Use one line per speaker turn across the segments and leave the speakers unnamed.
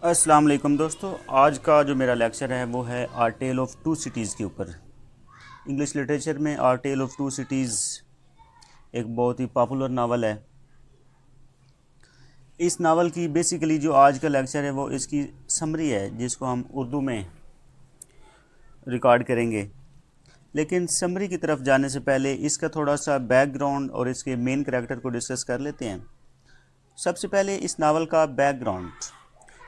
अस्सलाम वालेकुम दोस्तों। आज का जो मेरा लेक्चर है वो है a tale of two cities के ऊपर। इंग्लिश लिटरेचर में a tale of two cities एक बहुत ही पॉपुलर नावल है। इस नावल की बेसिकली जो आज का लेक्चर है वो इसकी समरी है जिसको हम उर्दू में रिकॉर्ड करेंगे। लेकिन समरी की तरफ जाने से पहले इसका थोड़ा सा बैकग्राउंड और इसके मेन कैरेक्टर को डिस्कस कर लेते हैं। सबसे पहले इस नावल का बैकग्राउंड।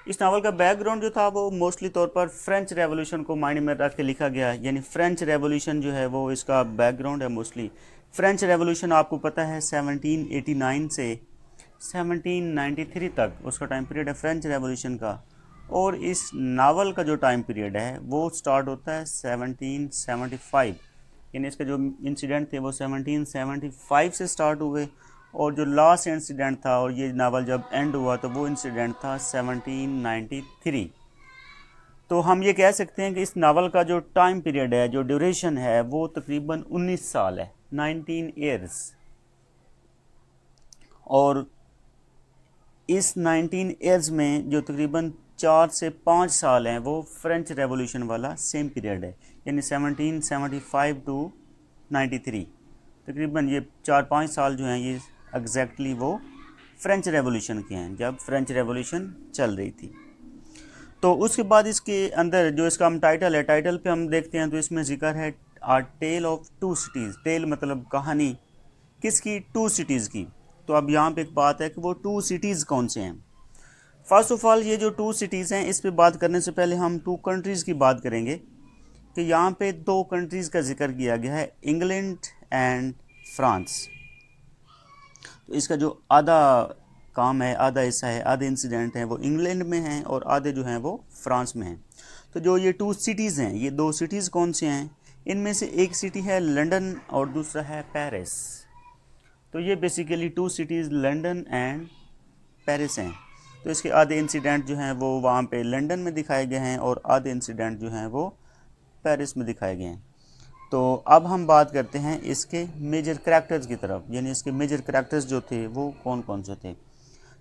इस नावल का बैकग्राउंड जो था वो मोस्टली तौर पर फ्रेंच रेवोल्यूशन को माइंड में रख के लिखा गया है, यानी फ्रेंच रेवोल्यूशन जो है वो इसका बैकग्राउंड है मोस्टली। फ्रेंच रेवोल्यूशन आपको पता है 1789 से 1793 तक उसका टाइम पीरियड है फ्रेंच रेवोल्यूशन का। और इस नावल का जो टाइम पीरियड है वो स्टार्ट होता है 1775, यानी इसके जो इंसिडेंट थे वो 1775 से स्टार्ट हुए। और जो लास्ट इंसिडेंट था और ये नावल जब एंड हुआ तो वो इंसिडेंट था 1793। तो हम ये कह सकते हैं कि इस नावल का जो टाइम पीरियड है, जो ड्यूरेशन है, वो तकरीबन 19 साल है, 19 ईयर्स। और इस 19 ईयर्स में जो तकरीबन 4 से 5 साल हैं वो फ्रेंच रेवोल्यूशन वाला सेम पीरियड है, यानी 1775 टू 93। तकरीबन ये 4-5 साल जो हैं ये एग्जैक्टली वो फ्रेंच रेवोल्यूशन के हैं, जब फ्रेंच रेवोल्यूशन चल रही थी। तो उसके बाद इसके अंदर जो इसका हम टाइटल है, टाइटल पे हम देखते हैं तो इसमें जिक्र है a tale of two cities. Tale मतलब कहानी, किसकी? टू सिटीज़ की। तो अब यहाँ पे एक बात है कि वो टू सिटीज़ कौन से हैं। फर्स्ट ऑफ ऑल ये जो टू सिटीज़ हैं इस पे बात करने से पहले हम टू कंट्रीज़ की बात करेंगे कि यहाँ पे दो कंट्रीज़ का जिक्र किया गया है, इंग्लैंड एंड फ्रांस। तो इसका जो आधा काम है, आधा हिस्सा है, आधे इंसिडेंट हैं वो इंग्लैंड में हैं और आधे जो हैं वो फ्रांस में हैं। तो जो ये टू सिटीज़ हैं, ये दो सिटीज़ कौन से हैं? इनमें से एक सिटी है लंदन और दूसरा है पेरिस। तो ये basically two cities London and Paris हैं। तो इसके आधे इंसिडेंट जो हैं वो वहाँ पे लंदन में दिखाए गए हैं और आधे इंसिडेंट जो हैं वो पेरिस में दिखाए गए हैं। तो अब हम बात करते हैं इसके मेजर करैक्टर्स की तरफ, यानी इसके मेजर करैक्टर्स जो थे वो कौन कौन से थे।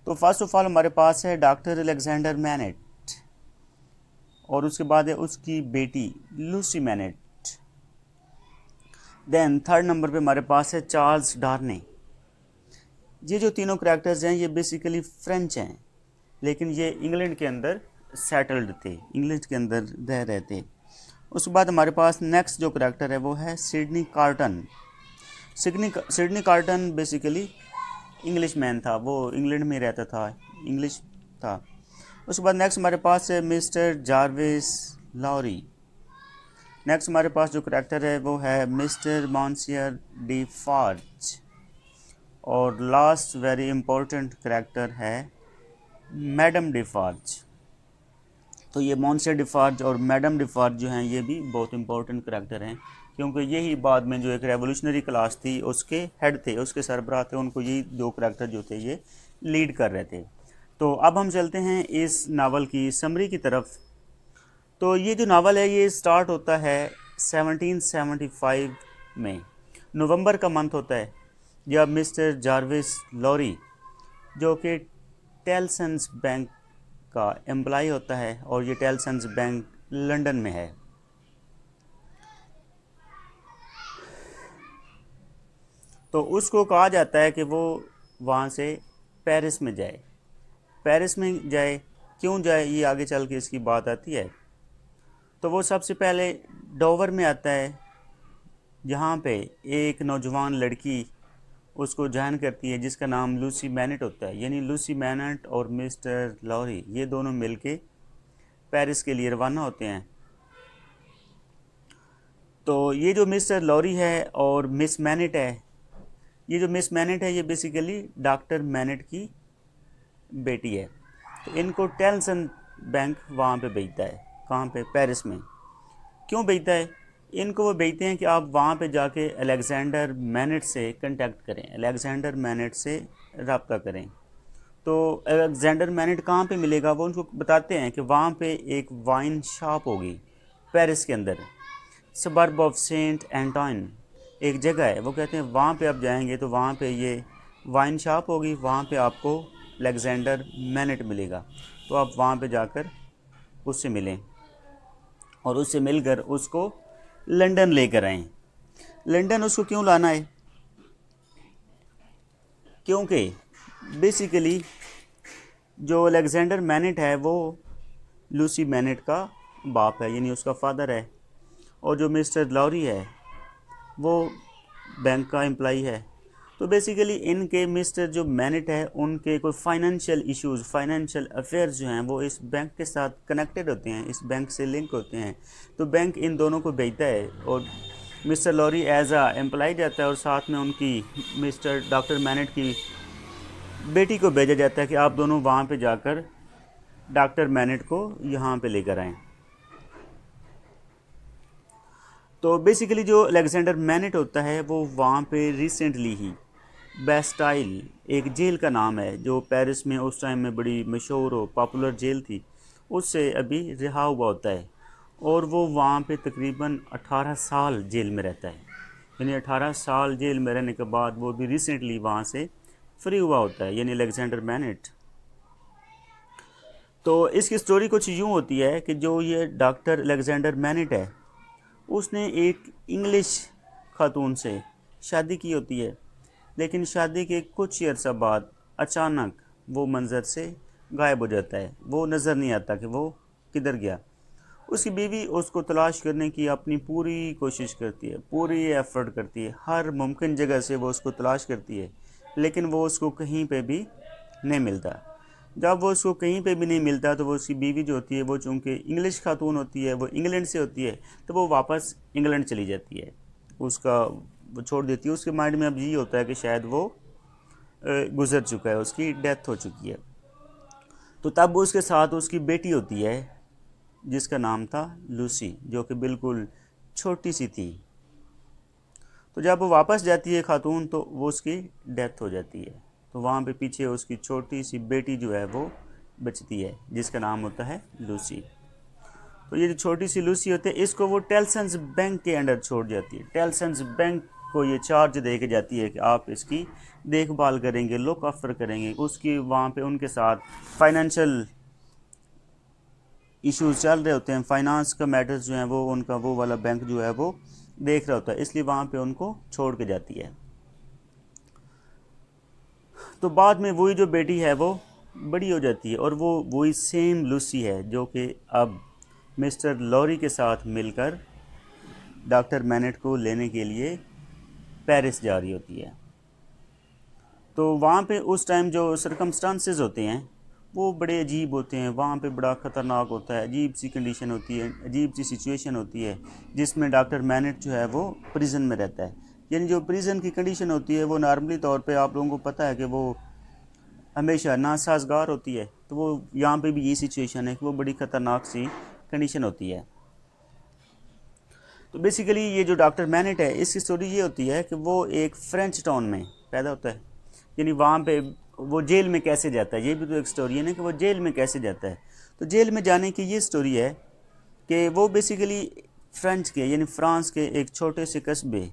तो फर्स्ट ऑफ ऑल हमारे पास है डॉक्टर अलेक्जेंडर मैनेट, और उसके बाद है उसकी बेटी Lucie Manette. Then third number पे हमारे पास है चार्ल्स डार्ने। ये जो तीनों करैक्टर्स हैं ये बेसिकली फ्रेंच हैं, लेकिन ये इंग्लैंड के अंदर सेटल्ड थे, इंग्लैंड के अंदर रह रहे थे। उसके बाद हमारे पास नेक्स्ट जो करैक्टर है वो है Sydney carton. Sydney carton basically English man था, वो इंग्लैंड में रहता था, इंग्लिश था। उसके बाद नेक्स्ट हमारे पास है मिस्टर जार्विस लॉरी। नेक्स्ट हमारे पास जो करैक्टर है वो है मिस्टर मॉन्सियर डिफार्ज। और लास्ट वेरी इंपॉर्टेंट करैक्टर है मैडम डिफार्ज। तो ये मॉन्सियर डिफार्ज और मैडम डिफार्ज जो हैं ये भी बहुत इंपॉर्टेंट करैक्टर हैं, क्योंकि यही बाद में जो एक रेवोल्यूशनरी क्लास थी उसके हेड थे, उसके सरबराह थे, उनको यही दो करैक्टर जो थे ये लीड कर रहे थे। तो अब हम चलते हैं इस नावल की समरी की तरफ। तो ये जो नावल है ये स्टार्ट होता है 1775 में, नवंबर का मंथ होता है, जब मिस्टर जार्विस लॉरी जो कि टेलसन्स बैंक का एम्प्लॉय होता है, और ये टेलसन्स बैंक लंदन में है। तो उसको कहा जाता है कि वो वहाँ से पेरिस में जाए। पेरिस में जाए, क्यों जाए ये आगे चल के इसकी बात आती है। तो वो सबसे पहले डोवर में आता है, जहाँ पे एक नौजवान लड़की उसको ज्वाइन करती है जिसका नाम लूसी मैनेट होता है, यानी लूसी मैनेट और मिस्टर लॉरी ये दोनों मिलके पेरिस के लिए रवाना होते हैं। तो ये जो मिस्टर लॉरी है और मिस मैनेट है, ये जो मिस मैनेट है ये बेसिकली डॉक्टर मैनेट की बेटी है। तो इनको टेलसन बैंक वहाँ पे भेजता है, कहाँ पे? पेरिस में। क्यों भेजता है इनको? वो भेजते हैं कि आप वहाँ पे जाके अलेक्जेंडर मैनेट से कांटेक्ट करें, अलेक्जेंडर मैनेट से रब्ता करें। तो अलेक्जेंडर मैनेट कहाँ पे मिलेगा वो उनको बताते हैं कि वहाँ पे एक वाइन शॉप होगी पेरिस के अंदर, सबर्ब ऑफ सेंट एंटोइन एक जगह है। वो कहते हैं वहाँ पे आप जाएंगे तो वहाँ पे ये वाइन शॉप होगी, वहाँ पे आपको अलेक्जेंडर मैनेट मिलेगा। तो आप वहाँ पे जाकर उससे मिलें और उससे मिलकर उसको लंदन लेकर आएँ। लंदन उसको क्यों लाना है? क्योंकि बेसिकली जो अलेक्जेंडर मैनेट है वो लूसी मैनेट का बाप है, यानी उसका फादर है। और जो मिस्टर लॉरी है वो बैंक का एम्प्लॉई है। तो बेसिकली इनके मिस्टर जो मैनेट है उनके कोई फाइनेंशियल इश्यूज़, फाइनेंशियल अफेयर्स जो हैं वो इस बैंक के साथ कनेक्टेड होते हैं, इस बैंक से लिंक होते हैं। तो बैंक इन दोनों को भेजता है और मिस्टर लॉरी एज आ एम्प्लॉय जाता है और साथ में उनकी मिस्टर डॉक्टर मैनेट की बेटी को भेजा जाता है कि आप दोनों वहाँ पे जाकर डॉक्टर मैनेट को यहाँ पे लेकर आएँ। तो बेसिकली जो अलेक्जेंडर मैनेट होता है वो वहाँ पे रिसेंटली ही बेस्टाइल, एक जेल का नाम है जो पेरिस में उस टाइम में बड़ी मशहूर और पॉपुलर जेल थी, उससे अभी रिहा हुआ होता है। और वो वहाँ पे तकरीबन 18 साल जेल में रहता है, यानी 18 साल जेल में रहने के बाद वो भी रिसेंटली वहाँ से फ्री हुआ होता है, यानी अलेक्जेंडर मैनेट। तो इसकी स्टोरी कुछ यूँ होती है कि जो ये डॉक्टर अलेक्जेंडर मैनेट है उसने एक इंग्लिश खातून से शादी की होती है, लेकिन शादी के कुछ ही अर्सा बाद अचानक वो मंज़र से गायब हो जाता है। वो नज़र नहीं आता कि वो किधर गया। उसकी बीवी उसको तलाश करने की अपनी पूरी कोशिश करती है, पूरी एफ़र्ट करती है, हर मुमकिन जगह से वो उसको तलाश करती है, लेकिन वो उसको कहीं पे भी नहीं मिलता। जब वो उसको कहीं पे भी नहीं मिलता तो वो उसकी बीवी जो होती है वो चूँकि इंग्लिश खातून होती है, वो इंग्लैंड से होती है, तो वो वापस इंग्लैंड चली जाती है, उसका वो छोड़ देती है। उसके माइंड में अब ये होता है कि शायद वो गुज़र चुका है, उसकी डेथ हो चुकी है। तो तब उसके साथ उसकी बेटी होती है जिसका नाम था लूसी, जो कि बिल्कुल छोटी सी थी। तो जब वो वापस जाती है खातून तो वो उसकी डेथ हो जाती है। तो वहाँ पे पीछे उसकी छोटी सी बेटी जो है वो बचती है जिसका नाम होता है लूसी। तो ये जो छोटी सी लूसी होती है इसको वो टेल्सन्स बैंक के अंडर छोड़ जाती है। टेल्सन्स बैंक को ये चार्ज दे के जाती है कि आप इसकी देखभाल करेंगे, लुक आफ्टर करेंगे, उसकी वहाँ पे उनके साथ फाइनेंशियल इश्यूज चल रहे होते हैं, फाइनेंस का मैटर्स जो हैं वो उनका वो वाला बैंक जो है वो देख रहा होता है, इसलिए वहाँ पे उनको छोड़ के जाती है। तो बाद में वही जो बेटी है वो बड़ी हो जाती है और वो वही सेम लूसी है जो कि अब मिस्टर लॉरी के साथ मिलकर डॉक्टर मैनेट को लेने के लिए पेरिस जा रही होती है। तो वहाँ पे उस टाइम जो सरकमस्टांसेस होते हैं वो बड़े अजीब होते हैं, वहाँ पे बड़ा ख़तरनाक होता है, अजीब सी कंडीशन होती है, अजीब सी सिचुएशन होती है जिसमें डॉक्टर मैनेट जो है वो प्रिजन में रहता है। यानी जो प्रिजन की कंडीशन होती है वो नॉर्मली तौर पे आप लोगों को पता है कि वो हमेशा नासाजगार होती है, तो वो यहाँ पे भी यही सिचुएशन है कि वो बड़ी ख़तरनाक सी कंडीशन होती है। तो बेसिकली ये जो डॉक्टर मैनेट है इसकी स्टोरी ये होती है कि वो एक फ्रेंच टाउन में पैदा होता है, यानी वहाँ पे वो जेल में कैसे जाता है, ये भी तो एक स्टोरी है ना कि वो जेल में कैसे जाता है। तो जेल में जाने की ये स्टोरी है कि वो बेसिकली फ्रेंच के यानी फ्रांस के एक छोटे से कस्बे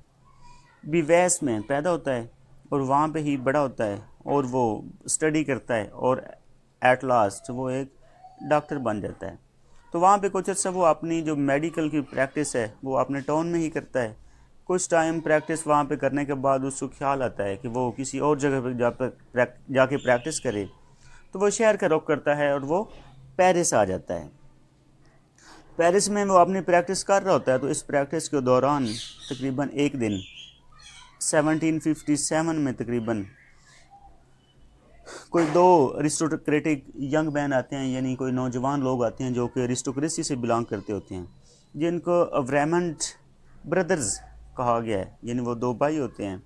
बिवैस में पैदा होता है और वहाँ पे ही बड़ा होता है और वो स्टडी करता है और एट लास्ट वो एक डॉक्टर बन जाता है। तो वहाँ पे कुछ अच्छा वो अपनी जो मेडिकल की प्रैक्टिस है वो अपने टाउन में ही करता है। कुछ टाइम प्रैक्टिस वहाँ पे करने के बाद उसको ख्याल आता है कि वो किसी और जगह पर जाके प्रैक्टिस करे, तो वो शहर का रुख करता है और वो पेरिस आ जाता है। पेरिस में वो अपनी प्रैक्टिस कर रहा होता है। तो इस प्रैक्टिस के दौरान तकरीबन एक दिन 1757 में तकरीबन कोई दो अरिस्टोक्रेटिक यंग मैन आते हैं, यानी कोई नौजवान लोग आते हैं जो कि अरिस्टोक्रेसी से बिलोंग करते होते हैं, जिनको अवरेमंट ब्रदर्स कहा गया है, यानी वो दो भाई होते हैं।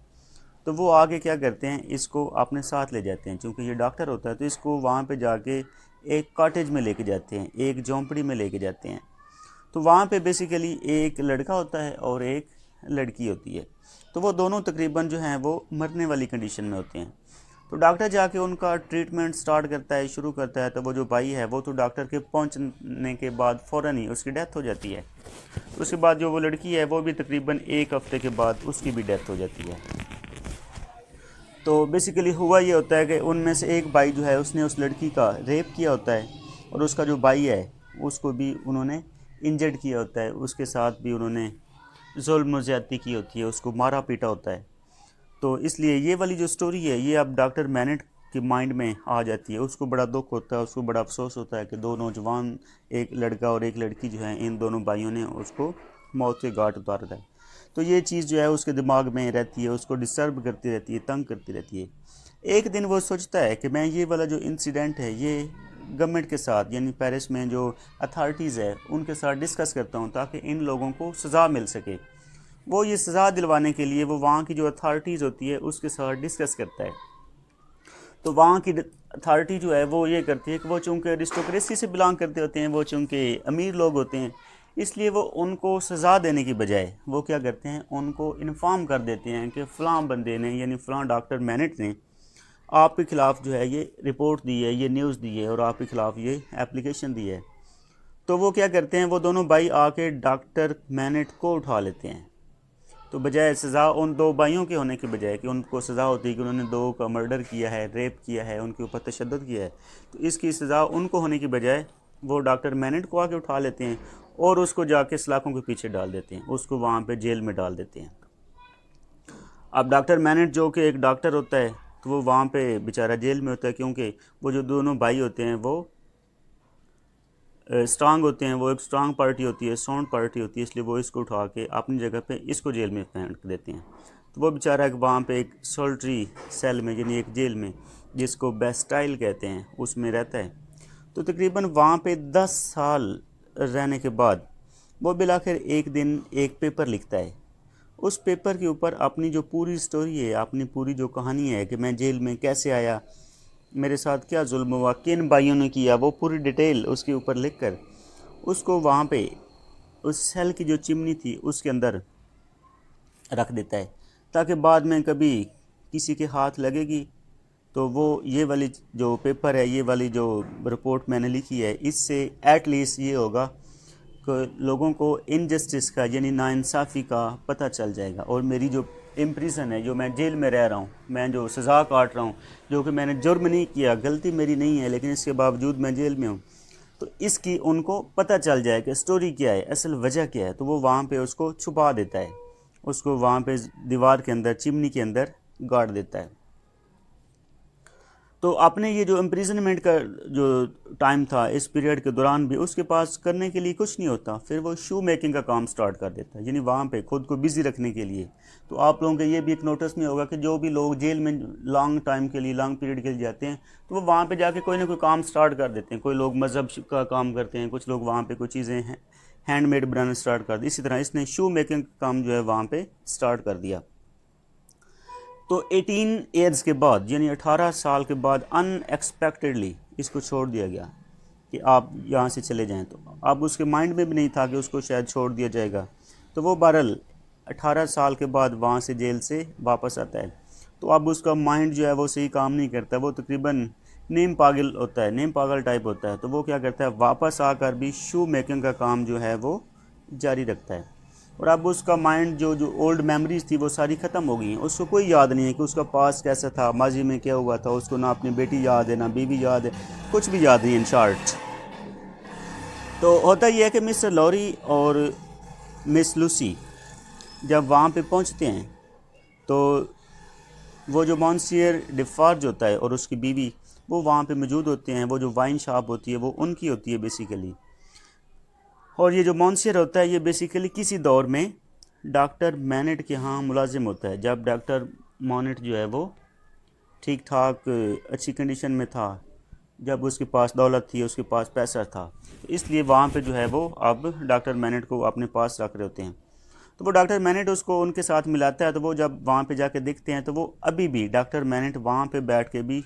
तो वो आगे क्या करते हैं, इसको अपने साथ ले जाते हैं, क्योंकि ये डॉक्टर होता है तो इसको वहाँ पे जाके एक कॉटेज में लेके जाते हैं, एक झोंपड़ी में लेके जाते हैं। तो वहाँ पे बेसिकली एक लड़का होता है और एक लड़की होती है। तो वो दोनों तकरीबन जो हैं वो मरने वाली कंडीशन में होते हैं। तो डॉक्टर जाके उनका ट्रीटमेंट स्टार्ट करता है, शुरू करता है। तो वो जो भाई है वो तो डॉक्टर के पहुंचने के बाद फ़ौरन ही उसकी डेथ हो जाती है। उसके बाद जो वो लड़की है वो भी तकरीबन एक हफ़्ते के बाद उसकी भी डेथ हो जाती है। तो बेसिकली हुआ ये होता है कि उनमें से एक भाई जो है उसने उस लड़की का रेप किया होता है, और उसका जो भाई है उसको भी उन्होंने इंजर्ड किया होता है, उसके साथ भी उन्होंने जुल्म ज़्यादती की होती है, उसको मारा पीटा होता है। तो इसलिए ये वाली जो स्टोरी है ये अब डॉक्टर मैनेट के माइंड में आ जाती है। उसको बड़ा दुख होता है, उसको बड़ा अफसोस होता है कि दो नौजवान, एक लड़का और एक लड़की जो है, इन दोनों भाइयों ने उसको मौत के घाट उतारा है। तो ये चीज़ जो है उसके दिमाग में रहती है, उसको डिस्टर्ब करती रहती है, तंग करती रहती है। एक दिन वो सोचता है कि मैं ये वाला जो इंसिडेंट है ये गवर्नमेंट के साथ, यानी पेरिस में जो अथॉरिटीज़ है उनके साथ डिस्कस करता हूँ, ताकि इन लोगों को सज़ा मिल सके। वो ये सज़ा दिलवाने के लिए वो वहाँ की जो अथॉरिटीज़ होती है उसके साथ डिस्कस करता है। तो वहाँ की अथॉरिटी जो है वो ये करती है कि वो चूँकि अरिस्टोक्रेसी से बिलोंग करते होते हैं, वो चूँकि अमीर लोग होते हैं, इसलिए वो उनको सज़ा देने की बजाय वो क्या करते हैं, उनको इन्फॉर्म कर देते हैं कि फ़लाँ बंदे ने, यानी फ़लाँ डॉक्टर मैनेट ने आपके ख़िलाफ़ जो है ये रिपोर्ट दी है, ये न्यूज़ दी है और आपके ख़िलाफ़ ये एप्लीकेशन दी है। तो वो क्या करते हैं, वो दोनों भाई आके डॉक्टर मैनेट को उठा लेते हैं। तो बजाय सज़ा उन दो भाइयों के होने के बजाय कि उनको सज़ा होती है कि उन्होंने दो का मर्डर किया है, रेप किया है, उनके ऊपर तशद्दुद किया है, तो इसकी सज़ा उनको होने की बजाय वो डॉक्टर मैनेट को आके उठा लेते हैं और उसको जाके सलाखों के पीछे डाल देते हैं, उसको वहाँ पे जेल में डाल देते हैं। अब डॉक्टर मैनेट जो कि एक डॉक्टर होता है, तो वो वहाँ पे बेचारा जेल में होता है, क्योंकि वो जो दोनों भाई होते हैं वो स्ट्रांग होते हैं, वो एक स्ट्रांग पार्टी होती है, साउंड पार्टी होती है, इसलिए वो इसको उठा के अपनी जगह पे इसको जेल में फेंक देते हैं। तो वो बेचारा वहाँ पे एक सोल्ट्री सेल में, यानी एक जेल में जिसको बेस्टाइल कहते हैं, उसमें रहता है। तो तकरीबन वहाँ पे 10 साल रहने के बाद वो बिलाखिर एक दिन एक पेपर लिखता है। उस पेपर के ऊपर अपनी जो पूरी स्टोरी है, अपनी पूरी जो कहानी है कि मैं जेल में कैसे आया, मेरे साथ क्या जुल्म हुआ, किन भाइयों ने किया, वो पूरी डिटेल उसके ऊपर लिखकर उसको वहाँ पे उस सेल की जो चिमनी थी उसके अंदर रख देता है, ताकि बाद में कभी किसी के हाथ लगेगी तो वो ये वाली जो पेपर है, ये वाली जो रिपोर्ट मैंने लिखी है, इससे एटलीस्ट ये होगा कि लोगों को इनजस्टिस का, यानी नाइंसाफ़ी का पता चल जाएगा। और मेरी जो इम्प्रिजन है, जो मैं जेल में रह रहा हूँ, मैं जो सज़ा काट रहा हूँ, जो कि मैंने जुर्म नहीं किया, गलती मेरी नहीं है, लेकिन इसके बावजूद मैं जेल में हूँ, तो इसकी उनको पता चल जाए कि स्टोरी क्या है, असल वजह क्या है। तो वो वहाँ पे उसको छुपा देता है, उसको वहाँ पे दीवार के अंदर, चिमनी के अंदर गाड़ देता है। तो अपने ये जो इम्प्रिजनमेंट का जो टाइम था, इस पीरियड के दौरान भी उसके पास करने के लिए कुछ नहीं होता, फिर वो शू मेकिंग का काम स्टार्ट कर देता है, यानी वहाँ पे खुद को बिज़ी रखने के लिए। तो आप लोगों के ये भी एक नोटिस में होगा कि जो भी लोग जेल में लॉन्ग टाइम के लिए, लॉन्ग पीरियड के लिए जाते हैं, तो वो वहाँ पे जाके कोई ना कोई काम स्टार्ट कर देते हैं। कोई लोग मज़हब का काम करते हैं, कुछ लोग वहाँ पर कुछ चीज़ें हैं हैंडमेड बनाना स्टार्ट कर दी। इसी तरह इसने शू मेकिंग का काम जो है वहाँ पर स्टार्ट कर दिया। तो 18 ईयर्स के बाद, यानी 18 साल के बाद अनएक्सपेक्टेडली इसको छोड़ दिया गया कि आप यहाँ से चले जाएं। तो अब उसके माइंड में भी नहीं था कि उसको शायद छोड़ दिया जाएगा। तो वो बहरहाल 18 साल के बाद वहाँ से जेल से वापस आता है। तो अब उसका माइंड जो है वो सही काम नहीं करता, वो तकरीबन नीम पागल होता है, नीम पागल टाइप होता है। तो वो क्या करता है, वापस आकर भी शू मेकिंग का काम जो है वो जारी रखता है। और अब उसका माइंड जो ओल्ड मेमोरीज थी वो सारी ख़त्म हो गई हैं। उसको कोई याद नहीं है कि उसका पास कैसा था, माजी में क्या हुआ था। उसको ना अपनी बेटी याद है, ना बीवी याद है, कुछ भी याद नहीं इन शॉर्ट। तो होता यह है कि मिस्टर लॉरी और मिस लूसी जब वहाँ पे पहुँचते हैं तो वो जो मॉन्सियर डिफार्ज होता है और उसकी बीवी वो वहाँ पे मौजूद होते हैं। वो जो वाइन शॉप होती है वो उनकी होती है बेसिकली। और ये जो मॉन्सियर होता है ये बेसिकली किसी दौर में डॉक्टर मैनेट के यहाँ मुलाजिम होता है, जब डॉक्टर मैनेट जो है वो ठीक ठाक अच्छी कंडीशन में था, जब उसके पास दौलत थी, उसके पास पैसा था। तो इसलिए वहाँ पे जो है वो अब डॉक्टर मैनेट को अपने पास रख रहे होते हैं। तो वो डॉक्टर मैनेट उसको उनके साथ मिलाता है। तो वो जब वहाँ पे जाके देखते हैं तो वो अभी भी डॉक्टर मैनेट वहाँ पे बैठ के भी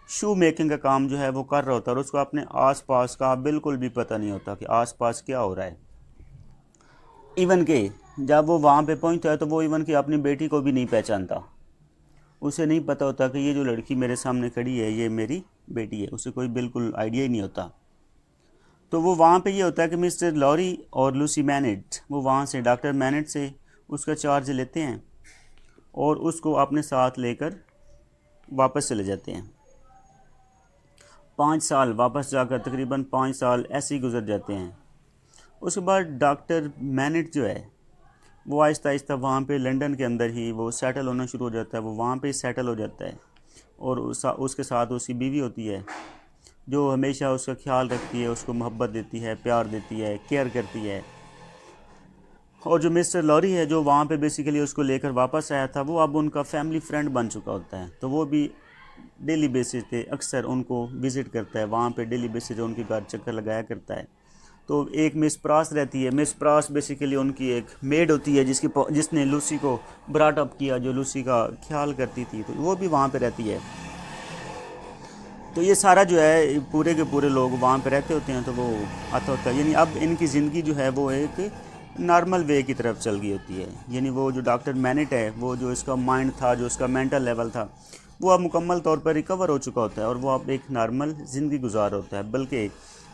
शू मेकिंग का काम जो है वो कर रहा होता है और उसको अपने आसपास का बिल्कुल भी पता नहीं होता कि आसपास क्या हो रहा है। इवन के जब वो वहाँ पे पहुँचता है तो वो इवन के अपनी बेटी को भी नहीं पहचानता। उसे नहीं पता होता कि ये जो लड़की मेरे सामने खड़ी है ये मेरी बेटी है, उसे कोई बिल्कुल आइडिया ही नहीं होता। तो वो वहाँ पे ये होता है कि मिस्टर लॉरी और लूसी मैनेट वो वहाँ से डॉक्टर मैनेट से उसका चार्ज लेते हैं और उसको अपने साथ लेकर वापस चले जाते हैं। 5 साल वापस जाकर तकरीबन 5 साल ऐसे ही गुजर जाते हैं। उसके बाद डॉक्टर मैनेट जो है वो आहिस्ता आहिस्ता वहाँ पे लंदन के अंदर ही वो सेटल होना शुरू हो जाता है। वो वहाँ पे सेटल हो जाता है और उसके साथ उसकी बीवी होती है जो हमेशा उसका ख्याल रखती है, उसको मोहब्बत देती है, प्यार देती है, केयर करती है। और जो मिस्टर लॉरी है जो वहाँ पे बेसिकली उसको लेकर वापस आया था, वो अब उनका फैमिली फ्रेंड बन चुका होता है। तो वो भी डेली बेसिस पे अक्सर उनको विज़िट करता है, वहाँ पे डेली बेसिस उनके घर चक्कर लगाया करता है। तो एक मिस प्रास रहती है। मिस प्रास बेसिकली उनकी एक मेड होती है जिसने लूसी को ब्रॉट अप किया, जो लूसी का ख्याल करती थी, तो वो भी वहाँ पे रहती है। तो ये सारा जो है पूरे के पूरे लोग वहाँ पे रहते होते हैं। तो वो आता होता है, यानी अब इनकी ज़िंदगी जो है वो एक नॉर्मल वे की तरफ चल गई होती है। यानी वो जो डॉक्टर मैनेट है, वो जो इसका माइंड था, जो इसका मेंटल लेवल था, वो अब मुकम्मल तौर पर रिकवर हो चुका होता है और वो अब एक नॉर्मल ज़िंदगी गुजार होता है। बल्कि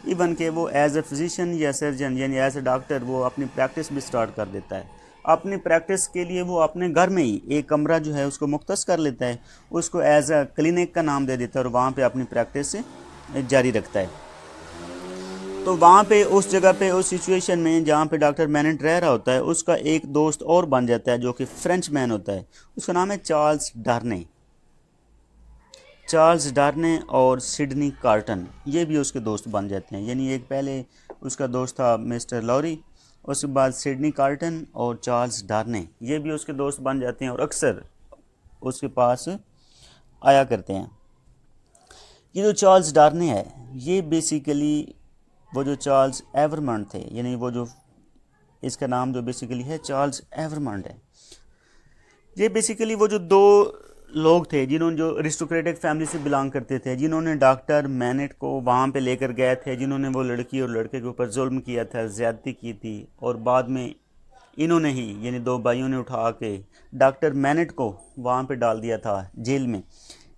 इवन के वो एज ए फिजिशियन या सर्जन यानी एज ए डॉक्टर वो अपनी प्रैक्टिस भी स्टार्ट कर देता है। अपनी प्रैक्टिस के लिए वो अपने घर में ही एक कमरा जो है उसको मुख्तस कर लेता है, उसको एज अ क्लिनिक का नाम दे देता है और वहाँ पे अपनी प्रैक्टिस जारी रखता है। तो वहाँ पे उस जगह पे उस सिचुएशन में जहाँ पे डॉक्टर मैनेट रह रहा होता है, उसका एक दोस्त और बन जाता है जो कि फ्रेंच मैन होता है। उसका नाम है चार्ल्स डार्ने। चार्ल्स डार्ने और सिडनी कार्टन, ये भी उसके दोस्त बन जाते हैं। यानी एक पहले उसका दोस्त था मिस्टर लॉरी, उसके बाद सिडनी कार्टन और चार्ल्स डार्ने, ये भी उसके दोस्त बन जाते हैं और अक्सर उसके पास आया करते हैं। ये जो चार्ल्स डार्ने है, ये बेसिकली वो जो चार्ल्स एवरमंड थे, यानी वो जो इसका नाम जो बेसिकली है चार्ल्स एवरमंड है, ये बेसिकली वो जो दो लोग थे जिन्होंने जो अरिस्टोक्रेटिक फैमिली से बिलोंग करते थे, जिन्होंने डॉक्टर मैनेट को वहाँ पे लेकर गए थे, जिन्होंने वो लड़की और लड़के के ऊपर जुल्म किया था, ज़्यादती की थी, और बाद में इन्होंने ही यानी दो भाइयों ने उठा के डॉक्टर मैनेट को वहाँ पे डाल दिया था जेल में।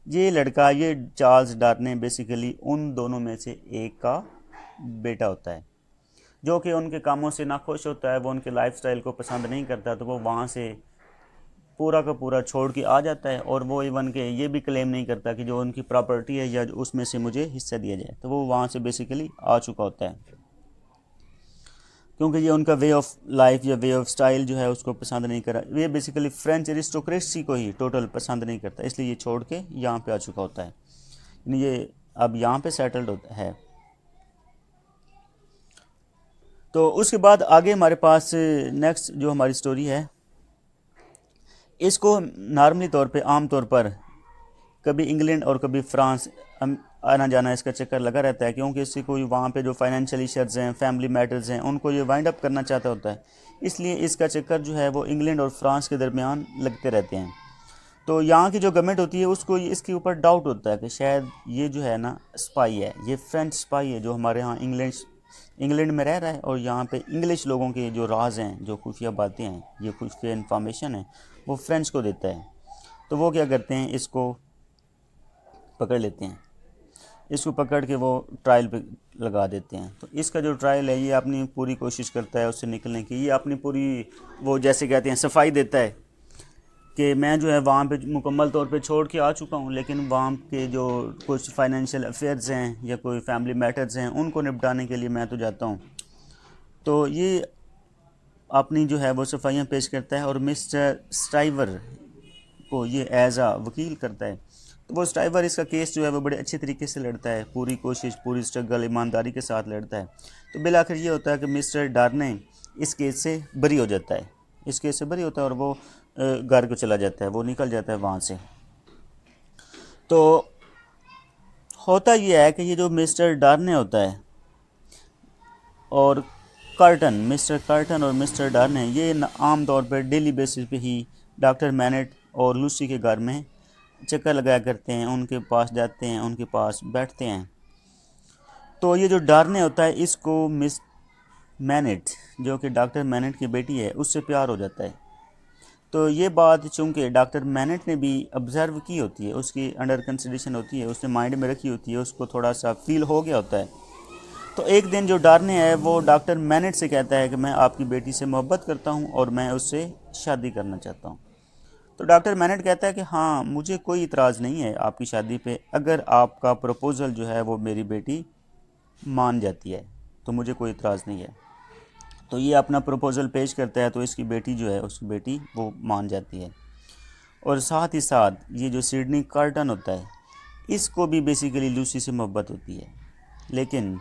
ये लड़का, ये चार्ल्स डार्ने बेसिकली उन दोनों में से एक का बेटा होता है, जो कि उनके कामों से नाखुश होता है, वो उनके लाइफस्टाइल को पसंद नहीं करता, तो वो वहाँ से पूरा का पूरा छोड़ के आ जाता है। और वो इवन के ये भी क्लेम नहीं करता कि जो उनकी प्रॉपर्टी है या उसमें से मुझे हिस्सा दिया जाए, तो वो वहाँ से बेसिकली आ चुका होता है, क्योंकि ये उनका वे ऑफ लाइफ या वे ऑफ स्टाइल जो है उसको पसंद नहीं करा। ये बेसिकली फ्रेंच एरिस्टोक्रेसी को ही टोटल पसंद नहीं करता, इसलिए ये छोड़ के यहाँ पे आ चुका होता है, यानी ये अब यहाँ पे सेटल्ड होता है। तो उसके बाद आगे हमारे पास नेक्स्ट जो हमारी स्टोरी है, इसको नॉर्मली तौर पे आम तौर पर कभी इंग्लैंड और कभी फ्रांस आना जाना इसका चक्कर लगा रहता है, क्योंकि इससे कोई वहाँ पे जो फाइनेंशियल इशूज़ हैं, फैमिली मैटर्स हैं, उनको ये वाइंड अप करना चाहता होता है। इसलिए इसका चक्कर जो है वो इंग्लैंड और फ्रांस के दरमियान लगते रहते हैं। तो यहाँ की जो गवर्नमेंट होती है उसको इसके ऊपर डाउट होता है कि शायद ये जो है ना स्पाई है, ये फ्रेंच स्पाई है जो हमारे यहाँ इंग्लैंड में रह रहा है और यहाँ पे इंग्लिश लोगों के जो राज हैं, जो खुफिया बातें हैं, ये खुफिया इन्फॉर्मेशन है, वो फ्रेंच को देता है। तो वो क्या करते हैं, इसको पकड़ लेते हैं, इसको पकड़ के वो ट्रायल पे लगा देते हैं। तो इसका जो ट्रायल है ये अपनी पूरी कोशिश करता है उससे निकलने की, ये अपनी पूरी वो जैसे कहते हैं सफाई देता है कि मैं जो है वहाँ पे मुकम्मल तौर पे छोड़ के आ चुका हूँ, लेकिन वहाँ के जो कुछ फाइनेंशियल अफेयर्स हैं या कोई फैमिली मैटर्स हैं उनको निपटाने के लिए मैं तो जाता हूँ। तो ये अपनी जो है वो सफाइयाँ पेश करता है और मिस्टर स्टाइवर को ये एज आ वकील करता है। तो वो स्टाइवर इसका केस जो है वो बड़े अच्छे तरीके से लड़ता है, पूरी कोशिश, पूरी स्ट्रगल, ईमानदारी के साथ लड़ता है। तो बिल आखिर ये होता है कि मिस्टर डार्ने इस केस से बरी हो जाता है, इस केस से बरी होता है और वो घर को चला जाता है, वो निकल जाता है वहाँ से। तो होता ये है कि ये जो मिस्टर डार्ने होता है और मिस्टर कार्टन और मिस्टर डार्ने, ये आम तौर पर डेली बेसिस पे ही डॉक्टर मैनेट और लूसी के घर में चक्कर लगाया करते हैं, उनके पास जाते हैं, उनके पास बैठते हैं। तो ये जो डार्ने होता है इसको मिस मैनेट, जो कि डॉक्टर मैनेट की बेटी है, उससे प्यार हो जाता है। तो ये बात चूँकि डॉक्टर मैनेट ने भी ऑब्ज़र्व की होती है, उसकी अंडर कंसिडरेशन होती है, उसने माइंड में रखी होती है, उसको थोड़ा सा फील हो गया होता है। तो एक दिन जो डार्ने है वो डॉक्टर मैनेट से कहता है कि मैं आपकी बेटी से मोहब्बत करता हूँ और मैं उससे शादी करना चाहता हूँ। तो डॉक्टर मैनेट कहता है कि हाँ, मुझे कोई इतराज़ नहीं है आपकी शादी पे, अगर आपका प्रपोज़ल जो है वो मेरी बेटी मान जाती है तो मुझे कोई इतराज़ नहीं है। तो ये अपना प्रपोज़ल पेश करता है, तो इसकी बेटी जो है, उसकी बेटी वो मान जाती है। और साथ ही साथ ये जो सिडनी कार्टन होता है, इसको भी बेसिकली लूसी से मोहब्बत होती है, लेकिन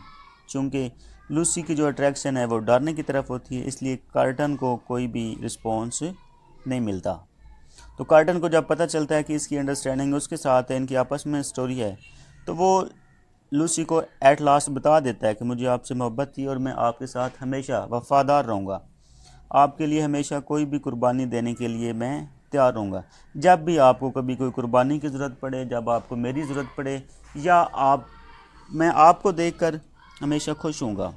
चूँकि लूसी की जो अट्रैक्शन है वो डरने की तरफ होती है, इसलिए कार्टन को कोई भी रिस्पॉन्स नहीं मिलता। तो कार्टन को जब पता चलता है कि इसकी अंडरस्टैंडिंग उसके साथ है, इनकी आपस में स्टोरी है, तो वो लूसी को एट लास्ट बता देता है कि मुझे आपसे मोहब्बत थी और मैं आपके साथ हमेशा वफ़ादार रहूँगा, आपके लिए हमेशा कोई भी कुर्बानी देने के लिए मैं तैयार रहूँगा। जब भी आपको कभी कोई कुर्बानी की ज़रूरत पड़े, जब आपको मेरी ज़रूरत पड़े, या मैं आपको देखकर हमेशा खुश होऊंगा।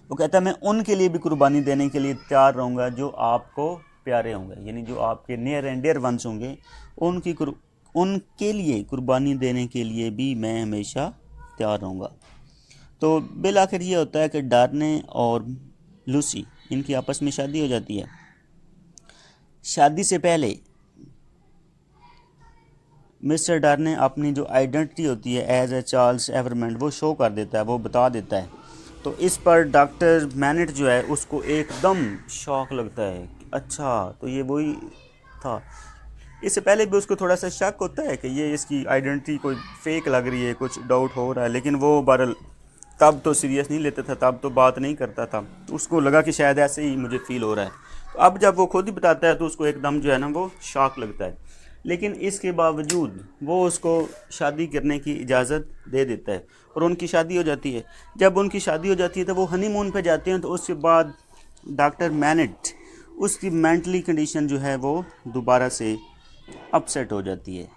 वो कहता है मैं उनके लिए भी कुर्बानी देने के लिए तैयार रहूँगा जो आपको प्यारे होंगे, यानी जो आपके नियर एंड डियर वंस होंगे, उनके लिए कुर्बानी देने के लिए भी मैं हमेशा तैयार रहूँगा। तो बिल आखिर ये होता है कि डार्ने और लूसी, इनकी आपस में शादी हो जाती है। शादी से पहले मिस्टर डार्ने अपनी जो आइडेंटिटी होती है एज ए चार्ल्स एवरमेंट वो शो कर देता है, वो बता देता है। तो इस पर डॉक्टर मैनेट जो है उसको एकदम शॉक लगता है, अच्छा तो ये वही था। इससे पहले भी उसको थोड़ा सा शक होता है कि ये इसकी आइडेंटिटी कोई फेक लग रही है, कुछ डाउट हो रहा है, लेकिन वो बहरहाल तब तो सीरियस नहीं लेता था, तब तो बात नहीं करता था, उसको लगा कि शायद ऐसे ही मुझे फील हो रहा है। तो अब जब वो खुद ही बताता है तो उसको एकदम जो है ना वो शॉक लगता है, लेकिन इसके बावजूद वो उसको शादी करने की इजाज़त दे देता है और उनकी शादी हो जाती है। जब उनकी शादी हो जाती है तो वो हनीमून पे जाते हैं। तो उसके बाद डॉक्टर मैनेट, उसकी मेंटली कंडीशन जो है वो दोबारा से अपसेट हो जाती है,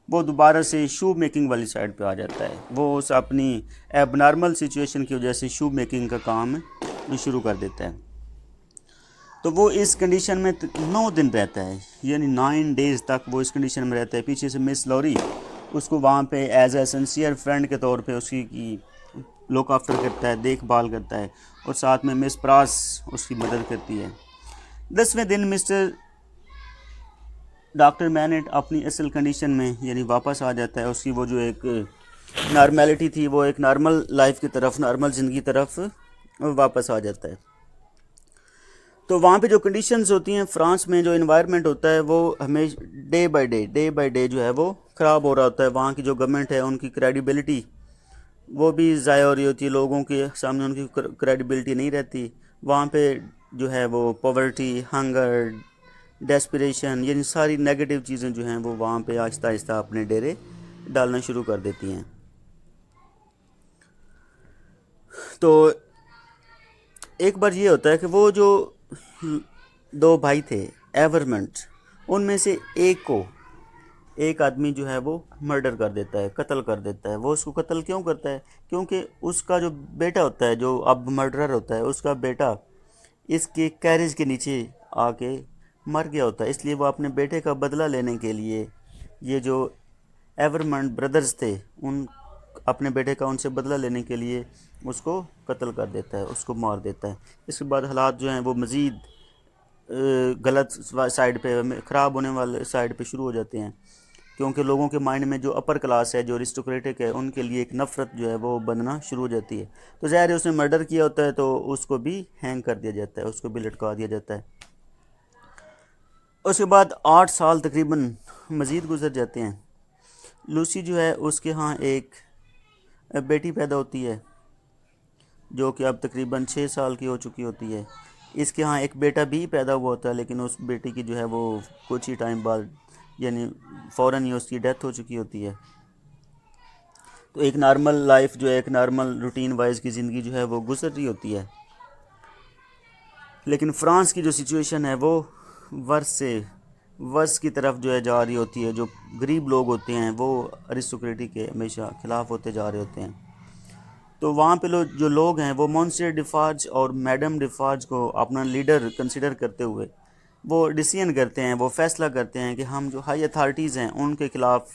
वो दोबारा से शू मेकिंग वाली साइड पे आ जाता है। वो उस अपनी एबनॉर्मल सिचुएशन की वजह से शू मेकिंग का काम शुरू कर देता है। तो वो इस कंडीशन में 9 दिन रहता है, यानी 9 डेज़ तक वो इस कंडीशन में रहता है। पीछे से मिस लॉरी उसको वहाँ पे एज ए सिंसियर फ्रेंड के तौर पे उसकी लुक आफ्टर करता है, देखभाल करता है, और साथ में मिस प्रास उसकी मदद करती है। 10वें दिन मिस्टर डॉक्टर मैनेट अपनी असल कंडीशन में यानी वापस आ जाता है। उसकी वो जो एक नॉर्मेलिटी थी वो एक नॉर्मल लाइफ की तरफ, नॉर्मल ज़िंदगी तरफ वापस आ जाता है। तो वहाँ पे जो कंडीशंस होती हैं फ्रांस में, जो इन्वायरमेंट होता है वो हमेशा डे बाय डे जो है वो ख़राब हो रहा होता है। वहाँ की जो गवर्नमेंट है उनकी क्रेडिबिलिटी वो भी ज़ाया हो रही होती है, लोगों के सामने उनकी क्रेडिबिलिटी नहीं रहती। वहाँ पे जो है वो पॉवर्टी, हंगर, डेस्पिरेशन, यानी सारी नेगेटिव चीज़ें जो हैं वो वहाँ पे आहिस्ता आहिस्ता अपने डेरे डालना शुरू कर देती हैं। तो एक बार ये होता है कि वो जो 2 भाई थे एवरमेंट, उनमें से एक आदमी जो है वो मर्डर कर देता है, कत्ल कर देता है। वो उसको कत्ल क्यों करता है? क्योंकि उसका जो बेटा होता है, जो अब मर्डरर होता है, उसका बेटा इसके कैरेज के नीचे आके मर गया होता है। इसलिए वो अपने बेटे का बदला लेने के लिए, ये जो एवरमेंट ब्रदर्स थे, उन अपने बेटे का उनसे बदला लेने के लिए उसको कत्ल कर देता है, उसको मार देता है। इसके बाद हालात जो हैं वो मज़ीद गलत साइड पे, ख़राब होने वाले साइड पे शुरू हो जाते हैं, क्योंकि लोगों के माइंड में जो अपर क्लास है, जो अरिस्टोक्रेटिक है, उनके लिए एक नफ़रत जो है वो बनना शुरू हो जाती है। तो ज़ाहिर है उसने मर्डर किया होता है तो उसको भी हैंग कर दिया जाता है, उसको भी लटका दिया जाता है। उसके बाद 8 साल तकरीबन मज़ीद गुजर जाते हैं। लूसी जो है उसके यहाँ एक बेटी पैदा होती है जो कि अब तकरीबन 6 साल की हो चुकी होती है। इसके यहाँ एक बेटा भी पैदा हुआ होता है, लेकिन उस बेटी की जो है वो कुछ ही टाइम बाद, यानी फ़ौरन ही उसकी डेथ हो चुकी होती है। तो एक नॉर्मल लाइफ जो है, एक नॉर्मल रूटीन वाइज की ज़िंदगी जो है वो गुजर रही होती है। लेकिन फ्रांस की जो सिचुएशन है वो वर्ष से वर्ष की तरफ जो है जा रही होती है। जो गरीब लोग होते हैं वो अरिस्टोक्रेटी के हमेशा ख़िलाफ़ होते जा रहे होते हैं। तो वहाँ पे जो लोग हैं वो मॉन्सियर डिफार्ज और मैडम डिफार्ज को अपना लीडर कंसिडर करते हुए वो डिसीजन करते हैं, वो फैसला करते हैं कि हम जो हाई अथॉरिटीज़ हैं उनके ख़िलाफ़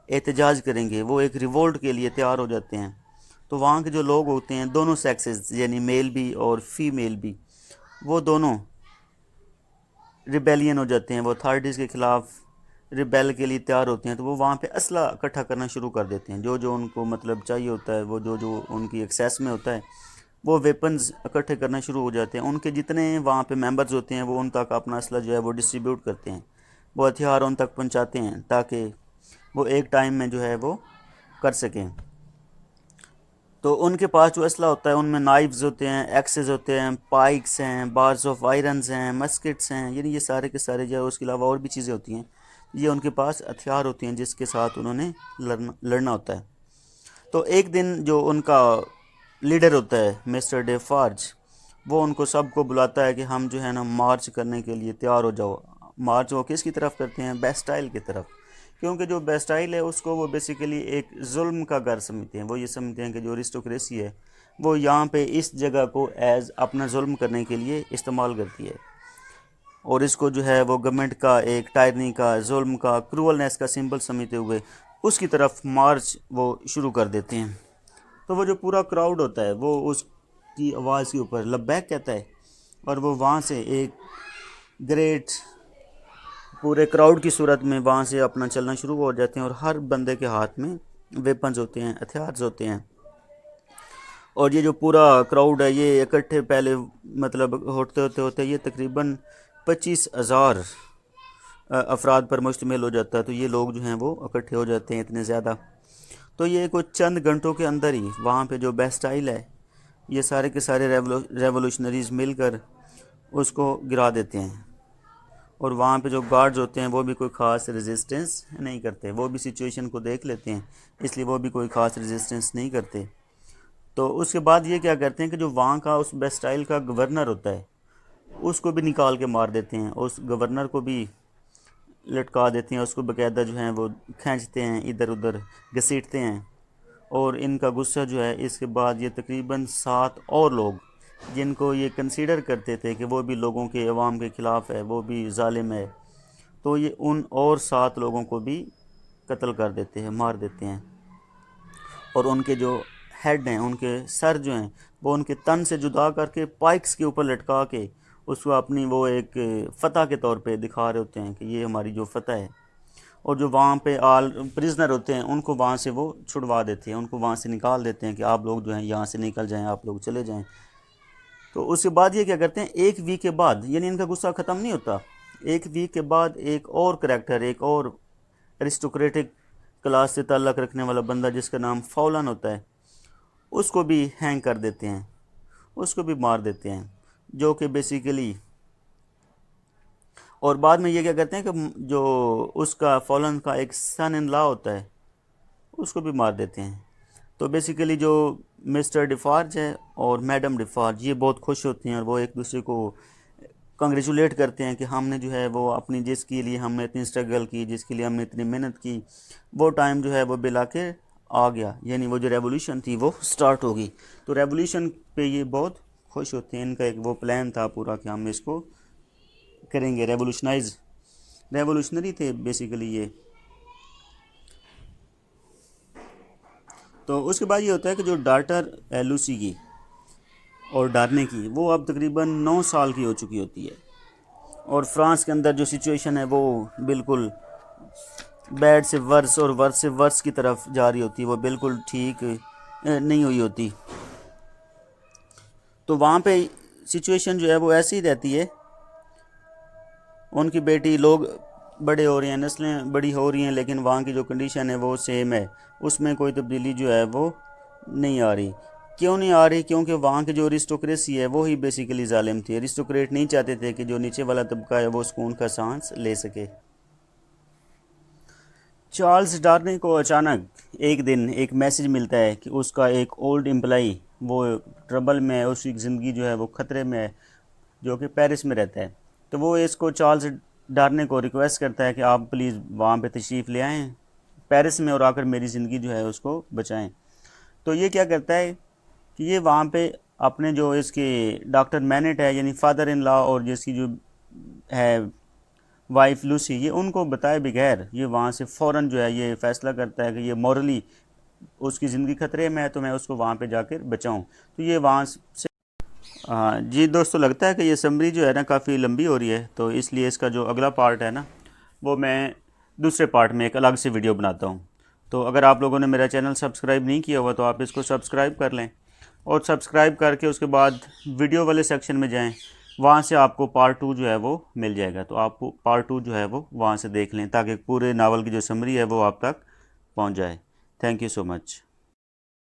एहतजाज करेंगे। वो एक रिवोल्ट के लिए तैयार हो जाते हैं। तो वहाँ के जो लोग होते हैं, दोनों सेक्सेस यानी मेल भी और फीमेल भी, वो दोनों रिबेलियन हो जाते हैं, वो अथॉरिटीज़ के ख़िलाफ़ रिबेल के लिए तैयार होते हैं, तो वो वहाँ पे असला इकट्ठा करना शुरू कर देते हैं। जो जो उनको मतलब चाहिए होता है, वो जो जो उनकी एक्सेस में होता है, वो वेपन्स इकट्ठे करना शुरू हो जाते हैं। उनके जितने वहाँ पे मेंबर्स होते हैं वो उन तक अपना असला जो है वो डिस्ट्रीब्यूट करते हैं, वो हथियार उन तक पहुँचाते हैं ताकि वो एक टाइम में जो है वो कर सकें। तो उनके पास जो असला होता है उनमें नाइफ्स होते हैं, एक्सेस होते हैं, पाइक्स हैं, बार्स ऑफ आयरन्स हैं, मस्किट्स हैं, यानी ये सारे के सारे जो है, उसके अलावा और भी चीज़ें होती हैं, ये उनके पास हथियार होते हैं जिसके साथ उन्होंने लड़ना होता है। तो एक दिन जो उनका लीडर होता है मिस्टर डेफार्ज, वो उनको सबको बुलाता है कि हम जो है ना मार्च करने के लिए तैयार हो जाओ। मार्च वो किसकी तरफ करते हैं? बेस्टाइल की तरफ, क्योंकि जो बेस्टाइल है उसको वो बेसिकली एक जुल्म का घर समझते हैं। वो ये समझते हैं कि जो अरिस्टोक्रेसी है वो यहाँ पे इस जगह को एज अपना जुल्म करने के लिए इस्तेमाल करती है, और इसको जो है वो गवर्नमेंट का एक टायरनी का, जुल्म का, क्रूअलनेस का सिंबल समझते हुए उसकी तरफ मार्च वो शुरू कर देते हैं। तो वो जो पूरा क्राउड होता है वो उसकी आवाज़ के ऊपर लब्बैक कहता है, और वो वहाँ से एक ग्रेट पूरे क्राउड की सूरत में वहाँ से अपना चलना शुरू हो जाते हैं, और हर बंदे के हाथ में वेपन्स होते हैं, हथियार होते हैं। और ये जो पूरा क्राउड है ये इकट्ठे पहले मतलब होते होते होते ये तकरीबन 25,000 अफराद पर मुश्तमिल हो जाता है। तो ये लोग जो हैं वो इकट्ठे हो जाते हैं इतने ज़्यादा। तो ये कुछ चंद घंटों के अंदर ही वहाँ पे जो बेस्टाइल है, ये सारे के सारे रेवोल्यूशनरीज़ मिलकर उसको गिरा देते हैं। और वहाँ पे जो गार्ड्स होते हैं वो भी कोई ख़ास रेजिस्टेंस नहीं करते, वो भी सिचुएशन को देख लेते हैं, इसलिए वो भी कोई ख़ास रेजिस्टेंस नहीं करते। तो उसके बाद ये क्या करते हैं कि जो वहाँ का उस बेस्टाइल का गवर्नर होता है उसको भी निकाल के मार देते हैं, उस गवर्नर को भी लटका देते हैं, उसको बाकायदा जो है वो खींचते हैं, इधर उधर घसीटते हैं। और इनका गुस्सा जो है, इसके बाद ये तकरीबन 7 और लोग जिनको ये कंसीडर करते थे कि वो भी लोगों के, अवाम के ख़िलाफ़ है, वो भी ज़ालिम है, तो ये उन और 7 लोगों को भी कत्ल कर देते हैं, मार देते हैं। और उनके जो हेड हैं, उनके सर जो हैं, वो उनके तन से जुदा करके पाइक्स के ऊपर लटका के उसको अपनी वो एक फ़तह के तौर पे दिखा रहे होते हैं कि ये हमारी जो फ़तह है। और जो वहाँ पे आल प्रिजनर होते हैं उनको वहाँ से वो छुड़वा देते हैं, उनको वहाँ से निकाल देते हैं कि आप लोग जो हैं यहाँ से निकल जाएं, आप लोग चले जाएं। तो उसके बाद ये क्या करते हैं, एक वीक के बाद, यानी इनका गुस्सा ख़त्म नहीं होता, एक वीक के बाद एक और करैक्टर, एक और अरिस्टोक्रेटिक क्लास से ताल्लुक़ रखने वाला बंदा जिसका नाम फौलन होता है, उसको भी हैंग कर देते हैं, उसको भी मार देते हैं, जो कि बेसिकली। और बाद में ये क्या करते हैं कि जो उसका फौलन का एक सन इन लॉ होता है उसको भी मार देते हैं। तो बेसिकली जो मिस्टर डिफार्ज है और मैडम डिफार्ज ये बहुत खुश होते हैं, और वो एक दूसरे को कंग्रेचुलेट करते हैं कि हमने जो है वो अपनी, जिसके लिए हमने इतनी स्ट्रगल की, जिसके लिए हमने इतनी मेहनत की, वो टाइम जो है वो बिला के आ गया, यानी वो जो रेवोल्यूशन थी वो स्टार्ट होगी। तो रेवोल्यूशन पे ये बहुत खुश होते हैं, इनका एक वो प्लान था पूरा कि हम इसको करेंगे, रेवोल्यूशनरी थे बेसिकली ये। तो उसके बाद ये होता है कि जो डॉटर लूसी की और डार्ने की, वो अब तकरीबन 9 साल की हो चुकी होती है, और फ्रांस के अंदर जो सिचुएशन है वो बिल्कुल बैड से वर्स और वर्स से वर्स की तरफ जा रही होती है, वो बिल्कुल ठीक नहीं हुई होती। तो वहाँ पे सिचुएशन जो है वो ऐसी ही रहती है, उनकी बेटी, लोग बड़े हो रहे हैं, नस्लें बड़ी हो रही हैं, लेकिन वहाँ की जो कंडीशन है वो सेम है, उसमें कोई तब्दीली जो है वो नहीं आ रही। क्यों नहीं आ रही? क्योंकि वहाँ की जो अरिस्टोक्रेसी है वो ही बेसिकली जालिम थी। अरिस्टोक्रेट नहीं चाहते थे कि जो नीचे वाला तबका है वो सुकून का सांस ले सके। चार्ल्स डार्ने को अचानक एक दिन एक मैसेज मिलता है कि उसका एक ओल्ड एम्प्लॉई वो ट्रबल में है, उसकी ज़िंदगी जो है वो ख़तरे में है, जो कि पेरिस में रहता है। तो वो इसको, चार्ल्स डार्ने को रिक्वेस्ट करता है कि आप प्लीज़ वहाँ पे तशरीफ़ ले आएँ पेरिस में, और आकर मेरी ज़िंदगी जो है उसको बचाएं। तो ये क्या करता है कि ये वहाँ पे अपने जो इसके डॉक्टर मैनेट है, यानी फादर इन लॉ, और जिसकी जो है वाइफ लूसी, ये उनको बताए बगैर ये वहाँ से फ़ौरन जो है ये फ़ैसला करता है कि ये मॉरली उसकी ज़िंदगी ख़तरे में है, तो मैं उसको वहाँ पे जाकर बचाऊँ। तो ये वहाँ से, जी दोस्तों, लगता है कि ये समरी जो है ना काफ़ी लंबी हो रही है, तो इसलिए इसका जो अगला पार्ट है ना वो मैं दूसरे पार्ट में एक अलग से वीडियो बनाता हूँ। तो अगर आप लोगों ने मेरा चैनल सब्सक्राइब नहीं किया हुआ तो आप इसको सब्सक्राइब कर लें, और सब्सक्राइब करके उसके बाद वीडियो वाले सेक्शन में जाएं, वहाँ से आपको पार्ट 2 जो है वो मिल जाएगा। तो आप पार्ट 2 जो है वो वहाँ से देख लें ताकि पूरे नावल की जो समरी है वो आप तक पहुँच जाए। Thank you so much.